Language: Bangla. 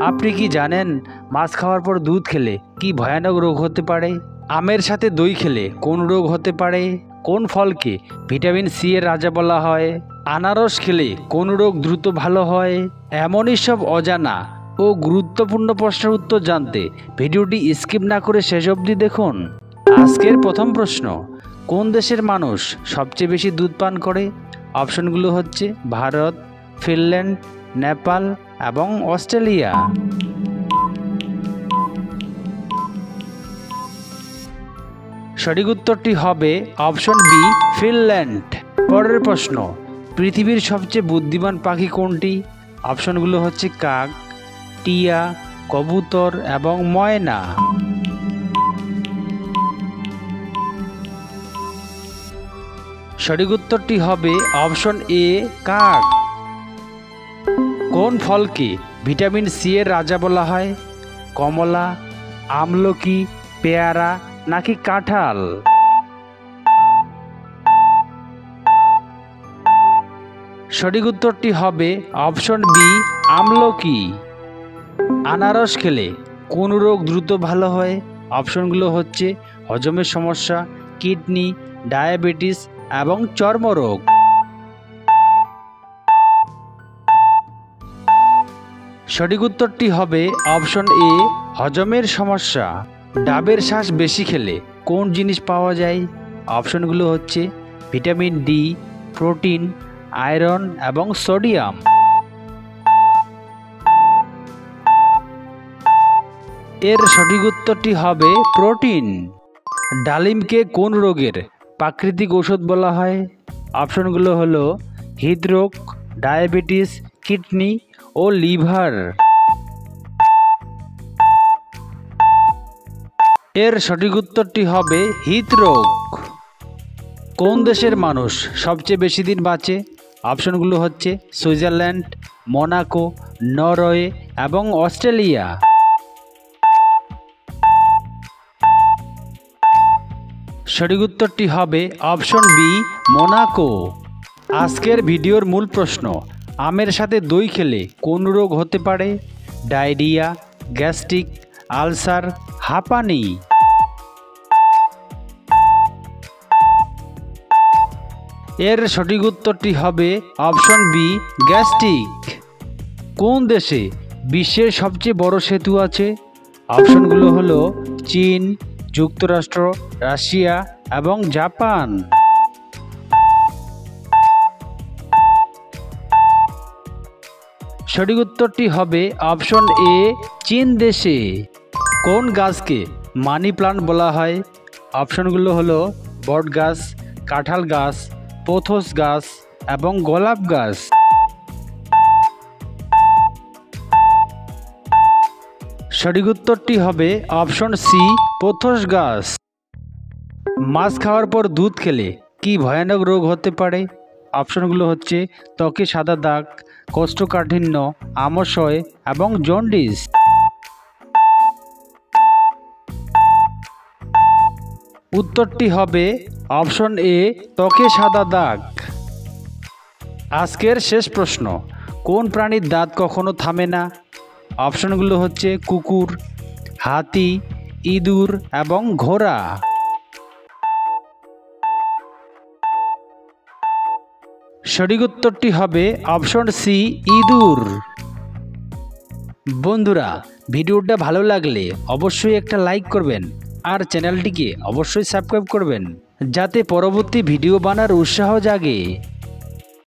আপনি কি জানেন মাছ খাওয়ার পর দুধ খেলে কি ভয়ানক রোগ হতে পারে? আমের সাথে দই খেলে কোন রোগ হতে পারে? কোন ফলকে ভিটামিন সি এর রাজা বলা হয়? আনারস খেলে কোন রোগ দ্রুত ভালো হয়? এমনই সব অজানা ও গুরুত্বপূর্ণ প্রশ্নের উত্তর জানতে ভিডিওটি স্কিপ না করে শেষ অবধি দেখুন। আজকের প্রথম প্রশ্ন, কোন দেশের মানুষ সবচেয়ে বেশি দুধ পান করে? অপশনগুলো হচ্ছে ভারত, ফিনল্যান্ড, নেপাল এবং অস্ট্রেলিয়া। সঠিক উত্তরটি হবে অপশন বি, ফিনল্যান্ড। পরের প্রশ্ন, পৃথিবীর সবচেয়ে বুদ্ধিমান পাখি কোনটি? অপশনগুলো হচ্ছে কাক, টিয়া, কবুতর এবং ময়না। সঠিক উত্তরটি হবে অপশন এ, কাক। কোন ফলকে ভিটামিন সি এর রাজা বলা হয়? কমলা, আমলকি, পেয়ারা নাকি কাঁঠাল? সঠিক উত্তরটি হবে অপশন বি, আমলকি। আনারস খেলে কোন রোগ দ্রুত ভালো হয়? অপশনগুলো হচ্ছে হজমের সমস্যা, কিডনি, ডায়াবেটিস এবং চর্মরোগ। সঠিক উত্তরটি হবে অপশন এ, হজমের সমস্যা। ডাবের শাঁস বেশি খেলে কোন জিনিস পাওয়া যায়? অপশনগুলো হচ্ছে ভিটামিন ডি, প্রোটিন, আয়রন এবং সোডিয়াম। এর সঠিক উত্তরটি হবে প্রোটিন। ডালিমকে কোন রোগের প্রাকৃতিক ঔষধ বলা হয়? অপশনগুলো হলো হৃদরোগ, ডায়াবেটিস, কিডনি ও লিভার। এর সঠিক উত্তরটি হবে হৃদরোগ। কোন দেশের মানুষ সবচেয়ে বেশি দিন বাঁচে? অপশনগুলো হচ্ছে সুইজারল্যান্ড, মোনাকো, নরওয়ে এবং অস্ট্রেলিয়া। সঠিক উত্তরটি হবে অপশন বি, মোনাকো। আজকের ভিডিওর মূল প্রশ্ন, আমের সাথে দই খেলে কোন রোগ হতে পারে? ডায়রিয়া, গ্যাস্ট্রিক, আলসার, হাঁপানি। এর সঠিক উত্তরটি হবে অপশন বি, গ্যাস্ট্রিক। কোন দেশে বিশ্বের সবচেয়ে বড় সেতু আছে? অপশনগুলো হলো চীন, যুক্তরাষ্ট্র, রাশিয়া এবং জাপান। সঠিক উত্তরটি হবে অপশন এ, চীন দেশে। কোন গাছকে মানি প্লান্ট বলা হয়? অপশনগুলো হলো বট গাছ, কাঁঠাল গাছ, পোথোস গাছ এবং গোলাপ গাছ। সঠিক উত্তরটি হবে অপশন সি, পোথোস গাছ। মাছ খাওয়ার পর দুধ খেলে কি ভয়ানক রোগ হতে পারে? অপশনগুলো হচ্ছে ত্বকে সাদা দাগ, কোষ্ঠকাঠিন্য, আমাশয় এবং জন্ডিস। উত্তরটি হবে অপশন এ, ত্বকে সাদা দাগ। আজকের শেষ প্রশ্ন, কোন প্রাণীর দাঁত কখনো থামে না? অপশনগুলো হচ্ছে কুকুর, হাতি, ইঁদুর এবং ঘোড়া। সঠিক উত্তরটি হবে অপশন সি, ইঁদুর। বন্ধুরা, ভিডিওটা ভালো লাগলে অবশ্যই একটা লাইক করবেন আর চ্যানেলটিকে অবশ্যই সাবস্ক্রাইব করবেন, যাতে পরবর্তী ভিডিও বানার উৎসাহ জাগে।